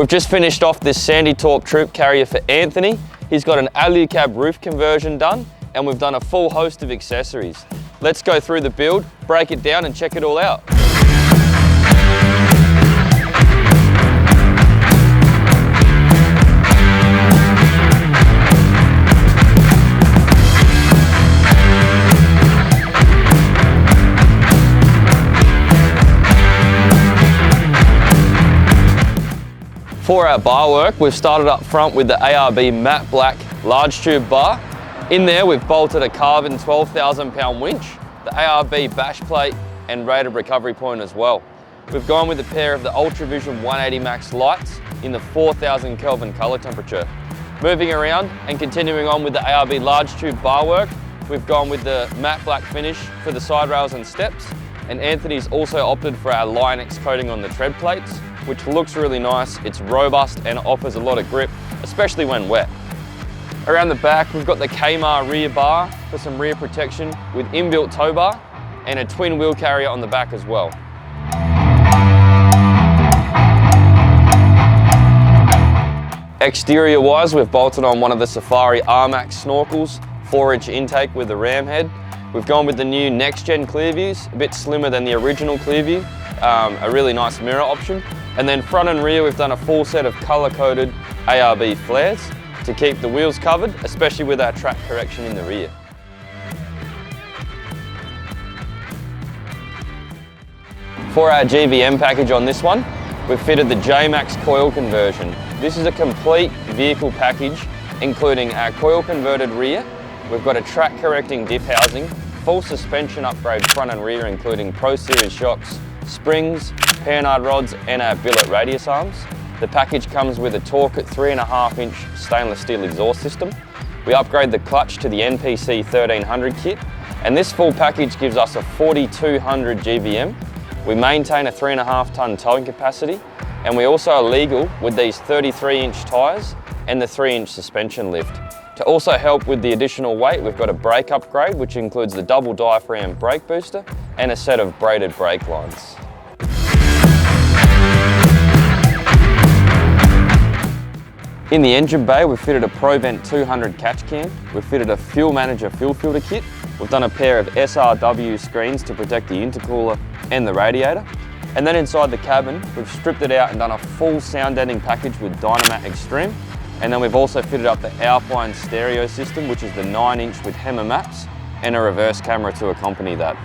We've just finished off this Sandy Torque troop carrier for Anthony. He's got an alu-cab roof conversion done, and we've done a full host of accessories. Let's go through the build, break it down and check it all out. For our bar work, we've started up front with the ARB matte black large tube bar. In there, we've bolted a carbon 12,000 pound winch, the ARB bash plate and rated recovery point as well. We've gone with a pair of the Ultravision 180 Maxx lights in the 4,000 Kelvin color temperature. Moving around and continuing on with the ARB large tube bar work, we've gone with the matte black finish for the side rails and steps, and Anthony's also opted for our Line-X coating on the tread plates, which looks really nice. It's robust and offers a lot of grip, especially when wet. Around the back, we've got the Kaymar rear bar for some rear protection with inbuilt tow bar and a twin wheel carrier on the back as well. Exterior wise, we've bolted on one of the Safari ARMAX snorkels, 4-inch intake with the ram head. We've gone with the new next gen clear views, a bit slimmer than the original clear view, a really nice mirror option. And then front and rear, we've done a full set of color-coded ARB flares to keep the wheels covered, especially with our track correction in the rear. For our GVM package on this one, we've fitted the Jmacx coil conversion. This is a complete vehicle package, including our coil converted rear. We've got a track correcting diff housing, full suspension upgrade front and rear, including Pro Series shocks, springs, panhard rods and our billet radius arms. The package comes with a Torqit 3.5-inch stainless steel exhaust system. We upgrade the clutch to the NPC 1300 kit, and this full package gives us a 4200 GVM. We maintain a 3.5 tonne towing capacity, and we also are legal with these 33-inch tyres and the 3-inch suspension lift. To also help with the additional weight, we've got a brake upgrade, which includes the double diaphragm brake booster and a set of braided brake lines. In the engine bay, we've fitted a Provent 200 catch can. We've fitted a fuel manager fuel filter kit. We've done a pair of SRW screens to protect the intercooler and the radiator. And then inside the cabin, we've stripped it out and done a full sound deadening package with Dynamat Extreme. And then we've also fitted up the Alpine stereo system, which is the 9-inch with Hammer maps and a reverse camera to accompany that.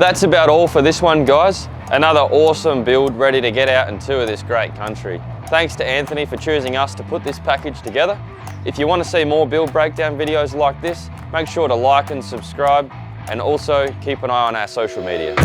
That's about all for this one, guys. Another awesome build ready to get out and tour this great country. Thanks to Anthony for choosing us to put this package together. If you want to see more build breakdown videos like this, make sure to like and subscribe, and also keep an eye on our social media.